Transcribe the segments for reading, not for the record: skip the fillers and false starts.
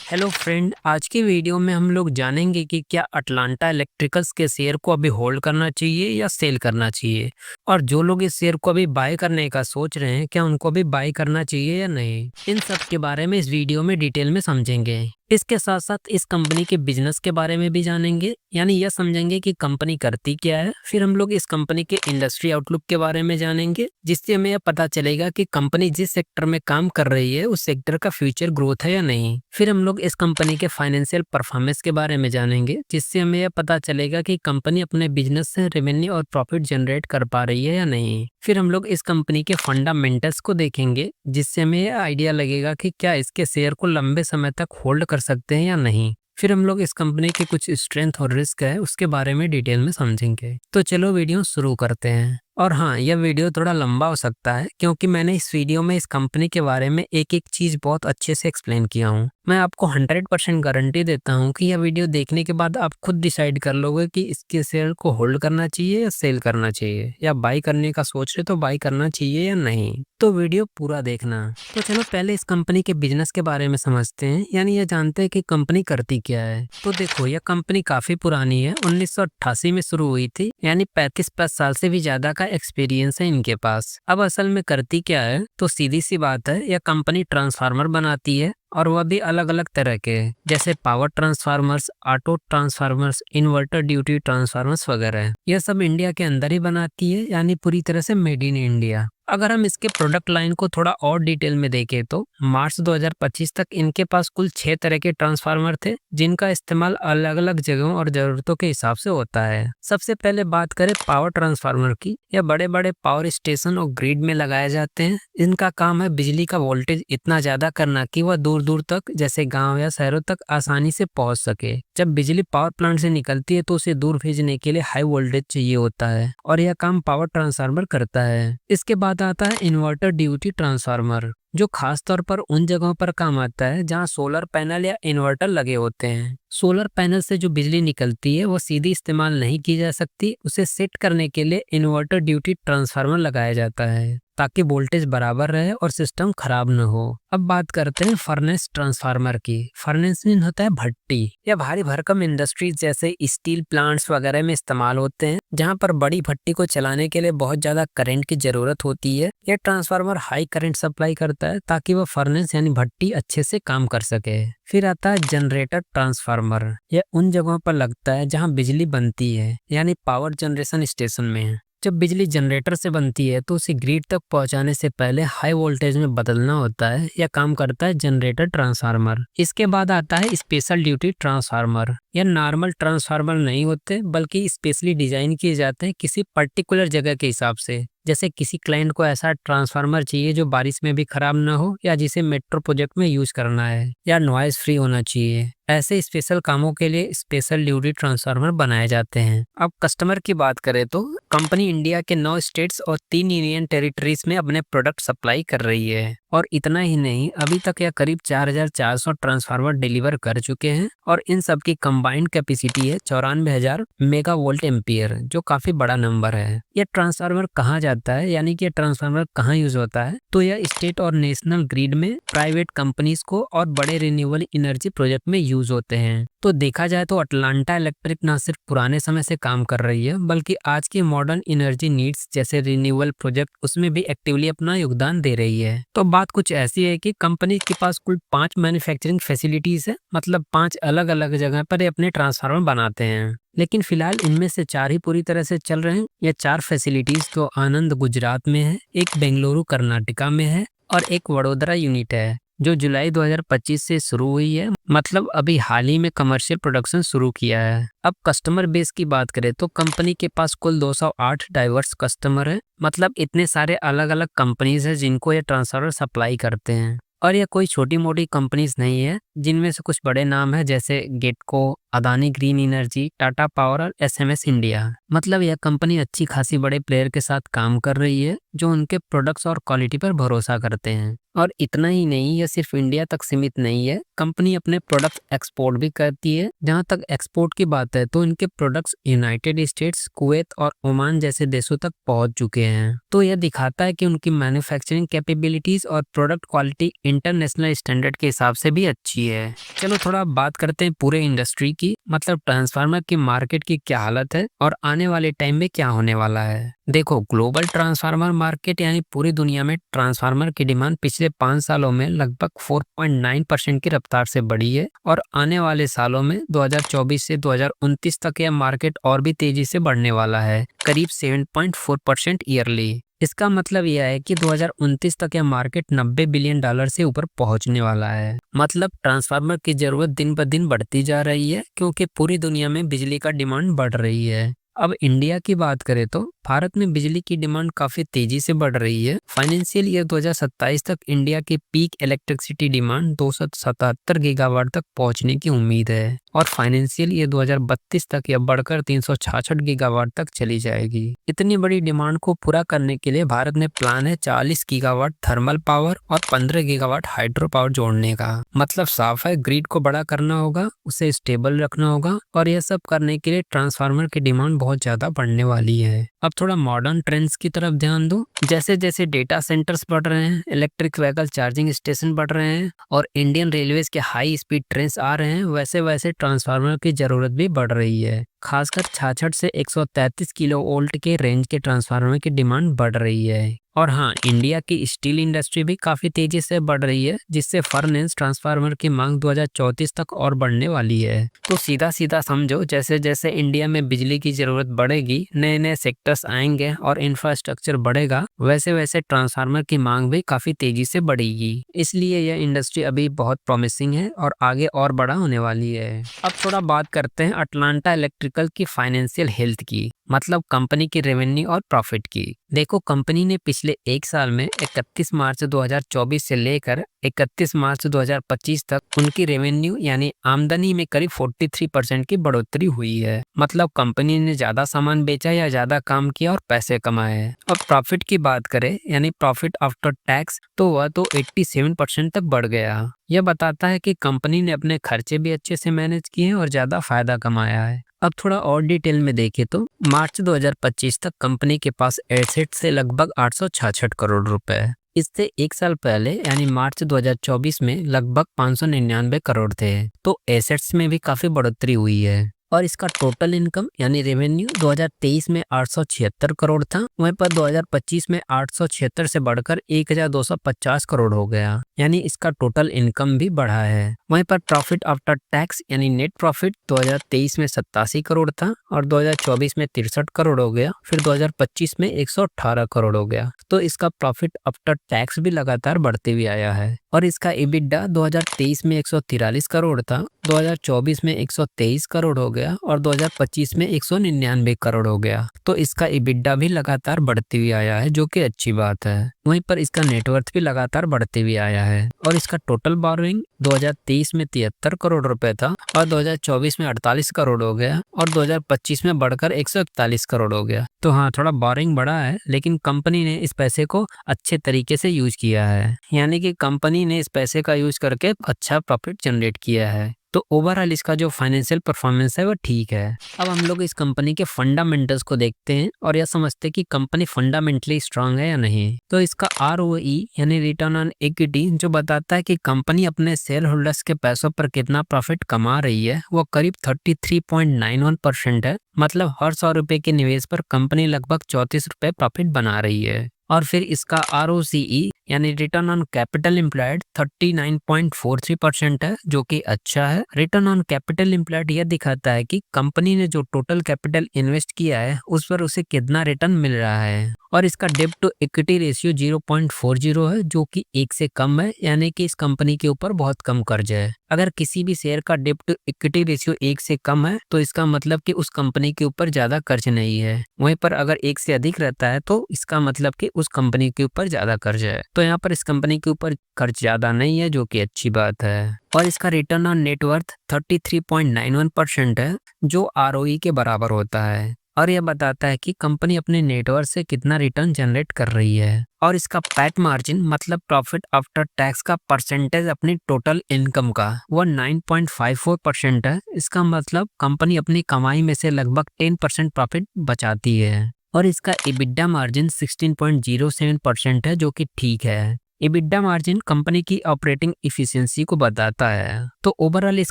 Hello friend, आज की video में हम लोग जानेंगे कि क्या अटलांटा इलेक्ट्रिकल्स के शेयर को अभी होल्ड करना चाहिए या सेल करना चाहिए। और जो लोग इस शेयर को अभी बाय करने का सोच रहे हैं, क्या उनको भी बाय करना चाहिए या नहीं, इन सब के बारे में इस वीडियो में डिटेल में समझेंगे। इसके साथ साथ इस कंपनी के बिजनेस के बारे में भी जानेंगे, यानी यह समझेंगे कि कंपनी करती क्या है। फिर हम लोग इस कंपनी के इंडस्ट्री आउटलुक के बारे में जानेंगे, जिससे हमें यह पता चलेगा कि कंपनी जिस सेक्टर में काम कर रही है उस सेक्टर का फ्यूचर ग्रोथ है या नहीं। फिर हम लोग इस कंपनी के फाइनेंशियल परफॉर्मेंस के बारे में जानेंगे, जिससे हमें यह पता चलेगा कि कंपनी अपने बिजनेस से रेवेन्यू और प्रॉफिट जनरेट कर पा रही है या नहीं। फिर हम लोग इस कंपनी के फंडामेंटल्स को देखेंगे, जिससे हमें यह आइडिया लगेगा कि क्या इसके शेयर को लंबे समय तक होल्ड कर सकते हैं या नहीं। फिर हम लोग इस कंपनी के कुछ स्ट्रेंथ और रिस्क है उसके बारे में डिटेल में समझेंगे। तो चलो वीडियो शुरू करते हैं। और हाँ, यह वीडियो थोड़ा लंबा हो सकता है क्योंकि मैंने इस वीडियो में इस कंपनी के बारे में एक एक चीज बहुत अच्छे से एक्सप्लेन किया हूँ। मैं आपको 100% गारंटी देता हूँ कि यह वीडियो देखने के बाद आप खुद डिसाइड कर लोगे कि इसके शेयर को होल्ड करना चाहिए या सेल करना चाहिए, या बाई करने का सोच रहे तो बाई करना चाहिए या नहीं। तो वीडियो पूरा देखना। तो चलो पहले इस कंपनी के बिजनेस के बारे में समझते हैं, यानी ये जानते हैं कि कंपनी करती क्या है। तो देखो, यह कंपनी काफी पुरानी है, 1988 में शुरू हुई थी, यानी 35 साल से भी ज्यादा का एक्सपीरियंस है इनके पास। अब असल में करती क्या है, तो सीधी सी बात है, यह कंपनी ट्रांसफार्मर बनाती है, और वह भी अलग अलग तरह के, जैसे power transformers, auto transformers, inverter duty transformers वगैरह। यह सब इंडिया के अंदर ही बनाती है, यानी पूरी तरह से मेड इन इंडिया। अगर हम इसके प्रोडक्ट लाइन को थोड़ा और डिटेल में देखें तो मार्च 2025 तक इनके पास कुल 6 तरह के ट्रांसफार्मर थे, जिनका इस्तेमाल अलग अलग जगहों और जरूरतों के हिसाब से होता है। सबसे पहले बात करें पावर ट्रांसफार्मर की। यह बड़े बड़े पावर स्टेशन और ग्रिड में लगाए जाते हैं। इनका काम है बिजली का वोल्टेज इतना ज्यादा करना कि वह दूर दूर तक, जैसे गाँव या शहरों तक आसानी से पहुंच सके। जब बिजली पावर प्लांट से निकलती है तो उसे दूर भेजने के लिए हाई वोल्टेज चाहिए होता है, और यह काम पावर ट्रांसफार्मर करता है। इसके बाद आता है इन्वर्टर ड्यूटी ट्रांसफार्मर, जो खास तौर पर उन जगहों पर काम आता है जहां सोलर पैनल या इन्वर्टर लगे होते हैं। सोलर पैनल से जो बिजली निकलती है वो सीधी इस्तेमाल नहीं की जा सकती, उसे सेट करने के लिए इन्वर्टर ड्यूटी ट्रांसफार्मर लगाया जाता है, ताकि वोल्टेज बराबर रहे और सिस्टम खराब न हो। अब बात करते हैं फर्नेस ट्रांसफार्मर की। फर्नेस मीन होता है भट्टी। यह भारी भरकम इंडस्ट्रीज जैसे स्टील प्लांट्स वगैरह में इस्तेमाल होते हैं, जहां पर बड़ी भट्टी को चलाने के लिए बहुत ज्यादा करंट की जरूरत होती है। यह ट्रांसफार्मर हाई करंट सप्लाई करता है ताकि वह फर्नेस यानी भट्टी अच्छे से काम कर सके। फिर आता है जनरेटर ट्रांसफार्मर। यह उन जगहों पर लगता है जहां बिजली बनती है, यानी पावर जनरेशन स्टेशन में। जब बिजली जनरेटर से बनती है तो उसे ग्रिड तक पहुंचाने से पहले हाई वोल्टेज में बदलना होता है। यह काम करता है जनरेटर ट्रांसफार्मर। इसके बाद आता है स्पेशल ड्यूटी ट्रांसफार्मर। यह नॉर्मल ट्रांसफार्मर नहीं होते, बल्कि स्पेशली डिजाइन किए जाते हैं किसी पर्टिकुलर जगह के हिसाब से। जैसे किसी क्लाइंट को ऐसा ट्रांसफार्मर चाहिए जो बारिश में भी खराब ना हो, या जिसे मेट्रो प्रोजेक्ट में यूज करना है, या नॉइज फ्री होना चाहिए। ऐसे स्पेशल कामों के लिए स्पेशल ड्यूटी ट्रांसफार्मर बनाए जाते हैं। अब कस्टमर की बात करें तो कंपनी इंडिया के 9 स्टेट्स और 3 यूनियन टेरिटरीज में अपने प्रोडक्ट सप्लाई कर रही है। और इतना ही नहीं, अभी तक यह करीब 4400 ट्रांसफार्मर डिलीवर कर चुके हैं, और इन सब की कंबाइंड कैपेसिटी है 94,000 मेगा वोल्ट एम्पियर, जो काफी बड़ा नंबर है। यह ट्रांसफार्मर कहाँ जाता है, यानी कि ट्रांसफार्मर कहाँ यूज होता है, तो यह स्टेट और नेशनल ग्रिड में प्राइवेट कंपनीज को और बड़े रिन्यूएबल एनर्जी प्रोजेक्ट में यूज होते हैं। तो देखा जाए तो अटलांटा इलेक्ट्रिक न सिर्फ पुराने समय से काम कर रही है, बल्कि आज की मॉडर्न एनर्जी नीड्स जैसे रिन्यूएबल प्रोजेक्ट उसमें भी एक्टिवली अपना योगदान दे रही है। तो बात कुछ ऐसी है कि कंपनी के पास कुल 5 मैन्युफैक्चरिंग फैसिलिटीज है, मतलब 5 अलग अलग जगह पर ये अपने ट्रांसफार्मर बनाते हैं। लेकिन फिलहाल इनमें से 4 ही पूरी तरह से चल रहे हैं। ये 4 फैसिलिटीज तो आनंद गुजरात में है, एक बेंगलुरु कर्नाटका में है, और एक वडोदरा यूनिट है, जो जुलाई 2025 से शुरू हुई है, मतलब अभी हाल ही में कमर्शियल प्रोडक्शन शुरू किया है। अब कस्टमर बेस की बात करें तो कंपनी के पास कुल 208 डाइवर्स कस्टमर है, मतलब इतने सारे अलग अलग कंपनीज है जिनको ये ट्रांसफार्मर सप्लाई करते हैं। और यह कोई छोटी मोटी कंपनीज नहीं है, जिनमें से कुछ बड़े नाम है जैसे गेटको, Adani green energy, Tata power और एसएमएस इंडिया। मतलब यह कंपनी अच्छी खासी बड़े प्लेयर के साथ काम कर रही है, जो उनके प्रोडक्ट्स और क्वालिटी पर भरोसा करते हैं। और इतना ही नहीं, यह सिर्फ इंडिया तक सीमित नहीं है, कंपनी अपने प्रोडक्ट्स एक्सपोर्ट भी करती है। जहां तक एक्सपोर्ट की बात है तो इनके प्रोडक्ट्स यूनाइटेड स्टेट्स, कुवैत और ओमान जैसे देशों तक पहुंच चुके हैं। तो यह दिखाता है कि उनकी मैन्युफैक्चरिंग कैपेबिलिटीज और प्रोडक्ट क्वालिटी इंटरनेशनल स्टैंडर्ड के हिसाब से भी अच्छी है। चलो थोड़ा बात करते हैं पूरे इंडस्ट्री की, मतलब ट्रांसफार्मर की मार्केट की क्या हालत है और आने वाले टाइम में क्या होने वाला है। देखो, ग्लोबल ट्रांसफार्मर मार्केट यानी पूरी दुनिया में ट्रांसफार्मर की डिमांड पिछले 5 सालों में लगभग 4.9% की रफ्तार से बढ़ी है और आने वाले सालों में 2024 से 2029 तक यह मार्केट और भी तेजी से बढ़ने वाला है, करीब 7.4% ईयरली। इसका मतलब यह है कि 2029 तक यह मार्केट $90 बिलियन से ऊपर पहुंचने वाला है। मतलब ट्रांसफार्मर की जरूरत दिन ब दिन बढ़ती जा रही है क्योंकि पूरी दुनिया में बिजली का डिमांड बढ़ रही है। अब इंडिया की बात करें तो भारत में बिजली की डिमांड काफी तेजी से बढ़ रही है। फाइनेंशियल ईयर 2027 तक इंडिया की पीक इलेक्ट्रिसिटी डिमांड 277 गीगावाट तक पहुंचने की उम्मीद है और फाइनेंशियल ईयर 2032 तक यह बढ़कर 366 गीगावाट तक चली जाएगी। इतनी बड़ी डिमांड को पूरा करने के लिए भारत में प्लान है 40 गीगावाट थर्मल पावर और 15 गीगावाट हाइड्रो पावर जोड़ने का। मतलब साफ है, ग्रिड को बड़ा करना होगा, उसे स्टेबल रखना होगा और यह सब करने के लिए ट्रांसफार्मर की डिमांड बहुत ज्यादा बढ़ने वाली है। अब थोड़ा मॉडर्न ट्रेंड्स की तरफ ध्यान दो। जैसे जैसे डेटा सेंटर्स बढ़ रहे हैं, इलेक्ट्रिक व्हीकल चार्जिंग स्टेशन बढ़ रहे हैं और इंडियन रेलवेज के हाई स्पीड ट्रेन्स आ रहे हैं, वैसे वैसे ट्रांसफार्मर की जरूरत भी बढ़ रही है। खासकर 66 से 133 किलो वोल्ट के रेंज के ट्रांसफार्मर की डिमांड बढ़ रही है। और हाँ, इंडिया की स्टील इंडस्ट्री भी काफी तेजी से बढ़ रही है, जिससे फर्नेस ट्रांसफार्मर की मांग 2034 तक और बढ़ने वाली है। तो सीधा सीधा समझो, जैसे जैसे इंडिया में बिजली की जरूरत बढ़ेगी, नए नए सेक्टर्स आएंगे और इंफ्रास्ट्रक्चर बढ़ेगा, वैसे वैसे ट्रांसफार्मर की मांग भी काफी तेजी से बढ़ेगी। इसलिए यह इंडस्ट्री अभी बहुत प्रॉमिसिंग है और आगे और बड़ा होने वाली है। अब थोड़ा बात करते हैं अटलांटा इलेक्ट्रिकल की फाइनेंशियल हेल्थ की, मतलब कंपनी की रेवेन्यू और प्रॉफिट की। देखो, कंपनी ने पिछले एक साल में 31 मार्च 2024 से लेकर 31 मार्च 2025 तक उनकी रेवेन्यू यानी आमदनी में करीब 43% की बढ़ोतरी हुई है। मतलब कंपनी ने ज्यादा सामान बेचा या ज्यादा काम किया और पैसे कमाए। अब प्रॉफिट की बात करें यानी प्रॉफिट आफ्टर टैक्स, तो वह तो 87% तक बढ़ गया। यह बताता है कि कंपनी ने अपने खर्चे भी अच्छे से मैनेज किए और ज्यादा फायदा कमाया है। अब थोड़ा और डिटेल में देखें तो मार्च 2025 तक कंपनी के पास एसेट से लगभग 866 करोड़ रुपए है। इससे एक साल पहले यानी मार्च 2024 में लगभग 599 करोड़ थे। तो एसेट्स में भी काफी बढ़ोतरी हुई है। और इसका टोटल इनकम यानी रेवेन्यू 2023 में 876 करोड़ था, वहीं पर 2025 में 876 से बढ़कर 1250 करोड़ हो गया, यानी इसका टोटल इनकम भी बढ़ा है। वहीं पर प्रॉफिट आफ्टर टैक्स यानी नेट प्रॉफिट 2023 में 87 करोड़ था और 2024 में 63 करोड़ हो गया, फिर 2025 में 118 करोड़ हो गया। तो इसका प्रॉफिट आफ्टर टैक्स भी लगातार बढ़ते हुए आया है। और इसका EBITDA 2023 में 143 करोड़ था, 2024 में 123 करोड़ हो गया और 2025 में 199 करोड़ हो गया। तो इसका EBITDA भी लगातार बढ़ते हुए आया है, जो कि अच्छी बात है। वहीं पर इसका नेटवर्थ भी लगातार बढ़ते हुए आया है। और इसका टोटल बोरोइंग 2023 में 73 करोड़ रुपए था और 2024 में 48 करोड़ हो गया और 2025 में बढ़कर 141 करोड़ हो गया। तो हाँ, थोड़ा बोरिंग बढ़ा है, लेकिन कंपनी ने इस पैसे को अच्छे तरीके से यूज किया है, यानी कि कंपनी ने इस पैसे का यूज करके अच्छा प्रॉफिट जनरेट किया है। तो ओवरऑल इसका जो फाइनेंशियल परफॉर्मेंस है वो ठीक है। अब हम लोग इस कंपनी के फंडामेंटल्स को देखते हैं और यह समझते हैं कि कंपनी फंडामेंटली स्ट्रांग है या नहीं। तो इसका ROE यानी रिटर्न ऑन इक्विटी जो बताता है कि कंपनी अपने शेयर होल्डर्स के पैसों पर कितना प्रॉफिट कमा रही है, वो करीब 33.91% है। मतलब हर 100 रुपए के निवेश पर कंपनी लगभग 34 रुपए प्रॉफिट बना रही है। और फिर इसका ROCE यानी रिटर्न ऑन कैपिटल एम्प्लॉयड 39.43% है, जो कि अच्छा है। रिटर्न ऑन कैपिटल एम्प्लॉयड यह दिखाता है कि कंपनी ने जो टोटल कैपिटल इन्वेस्ट किया है उस पर उसे कितना रिटर्न मिल रहा है। और इसका डेब्ट टू इक्विटी रेशियो 0.40 है, जो कि 1 से कम है, यानी कि इस कंपनी के ऊपर बहुत कम कर्ज है। अगर किसी भी शेयर का डेब्ट टू इक्विटी रेशियो 1 से कम है तो इसका मतलब कि उस कंपनी के ऊपर ज्यादा कर्ज नहीं है। वहीं पर अगर 1 से अधिक रहता है तो इसका मतलब कि उस कंपनी के ऊपर ज्यादा कर्ज है। तो यहाँ पर इस कंपनी के ऊपर कर्ज ज्यादा नहीं है, जो कि अच्छी बात है। और इसका रिटर्न ऑन नेटवर्थ 33.91% है, जो ROE के बराबर होता है। और यह बताता है कि कंपनी अपने नेटवर्क से कितना रिटर्न जनरेट कर रही है। और इसका पैट मार्जिन मतलब प्रॉफिट आफ्टर टैक्स का परसेंटेज अपनी टोटल इनकम का वो 9.54% है। इसका मतलब कंपनी अपनी कमाई में से लगभग 10% प्रॉफिट बचाती है। और इसका EBITDA मार्जिन 16.07% है, जो कि ठीक है। EBITDA मार्जिन कंपनी की ऑपरेटिंग इफिशियंसी को बताता है। तो ओवरऑल इस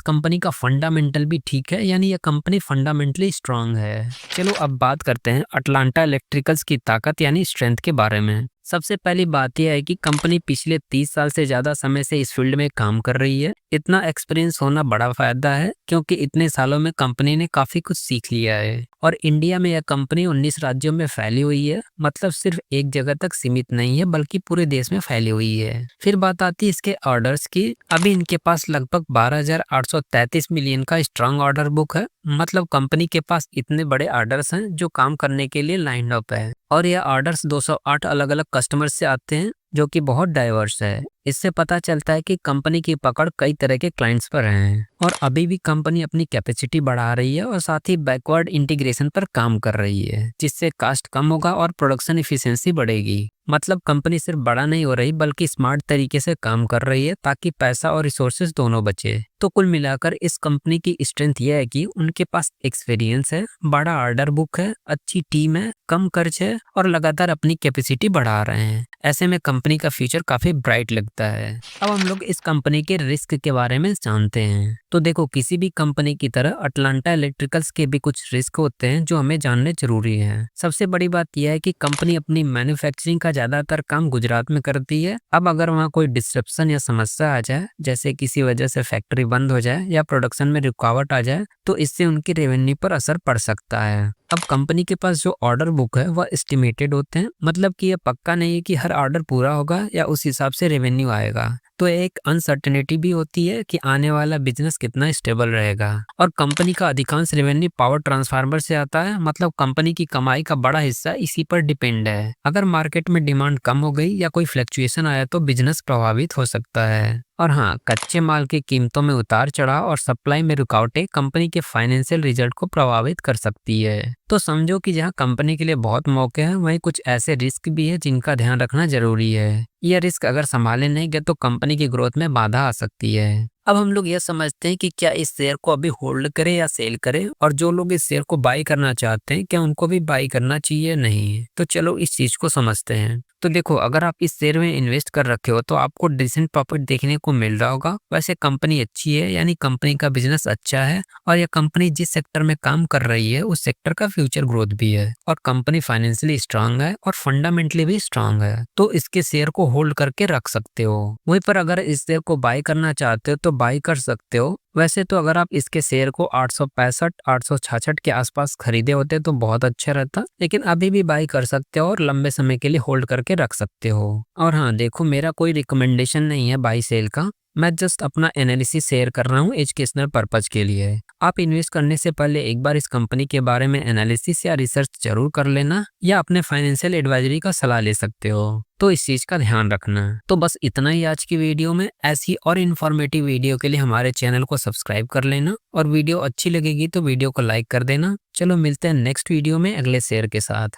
कंपनी का फंडामेंटल भी ठीक है, यानी यह कंपनी फंडामेंटली स्ट्रांग है। चलो अब बात करते हैं अटलांटा इलेक्ट्रिकल्स की ताकत यानी स्ट्रेंथ के बारे में। सबसे पहली बात यह है कि कंपनी पिछले 30 साल से ज्यादा समय से इस फील्ड में काम कर रही है। इतना एक्सपीरियंस होना बड़ा फायदा है, क्योंकि इतने सालों में कंपनी ने काफी कुछ सीख लिया है। और इंडिया में यह कंपनी 19 राज्यों में फैली हुई है, मतलब सिर्फ एक जगह तक सीमित नहीं है बल्कि पूरे देश में फैली हुई है। फिर बात आती है इसके ऑर्डर्स की। अभी इनके पास लगभग 12,833 मिलियन का स्ट्रांग ऑर्डर बुक है, मतलब कंपनी के पास इतने बड़े ऑर्डर्स हैं जो काम करने के लिए लाइन अप है। और यह ऑर्डर्स 208 अलग अलग कस्टमर से आते हैं, जो कि बहुत डाइवर्स है। इससे पता चलता है कि कंपनी की पकड़ कई तरह के क्लाइंट्स पर है। और अभी भी कंपनी अपनी कैपेसिटी बढ़ा रही है और साथ ही बैकवर्ड इंटीग्रेशन पर काम कर रही है, जिससे कास्ट कम होगा और प्रोडक्शन इफिशियंसी बढ़ेगी। मतलब कंपनी सिर्फ बड़ा नहीं हो रही बल्कि स्मार्ट तरीके से काम कर रही है, ताकि पैसा और रिसोर्सेज दोनों बचे। तो कुल मिलाकर इस कंपनी की स्ट्रेंथ यह है कि उनके पास एक्सपीरियंस है, बड़ा ऑर्डर बुक है, अच्छी टीम है, कम खर्च है और लगातार अपनी कैपेसिटी बढ़ा रहे हैं। ऐसे में कंपनी का फ्यूचर काफी ब्राइट लगता है। अब हम लोग इस कंपनी के रिस्क के बारे में जानते हैं। तो देखो, किसी भी कंपनी की तरह अटलांटा इलेक्ट्रिकल्स के भी कुछ रिस्क होते हैं जो हमें जानने जरूरी है। सबसे बड़ी बात यह है कि कंपनी अपनी मैन्युफैक्चरिंग का ज्यादातर काम गुजरात में करती है। अब अगर वहाँ कोई डिस्ट्रप्शन या समस्या आ जाए, जैसे किसी वजह से फैक्ट्री बंद हो जाए या प्रोडक्शन में रुकावट आ जाए, तो इससे उनकी रेवेन्यू पर असर पड़ सकता है। अब कंपनी के पास जो ऑर्डर बुक है वह एस्टिमेटेड होते हैं, मतलब कि यह पक्का नहीं है कि हर ऑर्डर पूरा होगा या उस हिसाब से रेवेन्यू आएगा। तो एक अनसर्टेनिटी भी होती है कि आने वाला बिजनेस कितना स्टेबल रहेगा। और कंपनी का अधिकांश रेवेन्यू पावर ट्रांसफार्मर से आता है, मतलब कंपनी की कमाई का बड़ा हिस्सा इसी पर डिपेंड है। अगर मार्केट में डिमांड कम हो गई या कोई फ्लक्चुएशन आया तो बिजनेस प्रभावित हो सकता है। और हाँ, कच्चे माल की कीमतों में उतार चढ़ाव और सप्लाई में रुकावटें कंपनी के फाइनेंशियल रिजल्ट को प्रभावित कर सकती है। तो समझो कि जहाँ कंपनी के लिए बहुत मौके हैं, वहीं कुछ ऐसे रिस्क भी है जिनका ध्यान रखना जरूरी है। यह रिस्क अगर संभाले नहीं गए तो कंपनी की ग्रोथ में बाधा आ सकती है। अब हम लोग यह समझते हैं कि क्या इस शेयर को अभी होल्ड करें या सेल करें, और जो लोग इस शेयर को बाई करना चाहते हैं क्या उनको भी बाई करना चाहिए या नहीं। तो चलो इस चीज को समझते हैं। तो देखो, अगर आप इस शेयर में इन्वेस्ट कर रखे हो तो आपको डिसेंट प्रॉफिट देखने को मिल रहा होगा। वैसे कंपनी अच्छी है, यानी कंपनी का बिजनेस अच्छा है, और यह कंपनी जिस सेक्टर में काम कर रही है उस सेक्टर का फ्यूचर ग्रोथ भी है। और कंपनी फाइनेंशियली स्ट्रांग है और फंडामेंटली भी स्ट्रांग है, तो इसके शेयर को होल्ड करके रख सकते हो। वहीं पर अगर इस शेयर को बाय करना चाहते हो तो बाय कर सकते हो। वैसे तो अगर आप इसके शेयर को 865 866 के आसपास खरीदे होते तो बहुत अच्छा रहता, लेकिन अभी भी बाय कर सकते हो और लंबे समय के लिए होल्ड करके रख सकते हो। और हाँ देखो, मेरा कोई रिकमेंडेशन नहीं है बाई सेल का, मैं जस्ट अपना एनालिसिस शेयर कर रहा हूँ एजुकेशनल पर्पज के लिए। आप इन्वेस्ट करने से पहले एक बार इस कंपनी के बारे में एनालिसिस या रिसर्च जरूर कर लेना, या अपने फाइनेंशियल एडवाइजरी का सलाह ले सकते हो। तो इस चीज का ध्यान रखना। तो बस इतना ही आज की वीडियो में। ऐसी और इन्फॉर्मेटिव वीडियो के लिए हमारे चैनल को सब्सक्राइब कर लेना, और वीडियो अच्छी लगेगी तो वीडियो को लाइक कर देना। चलो मिलते हैं नेक्स्ट वीडियो में अगले शेयर के साथ।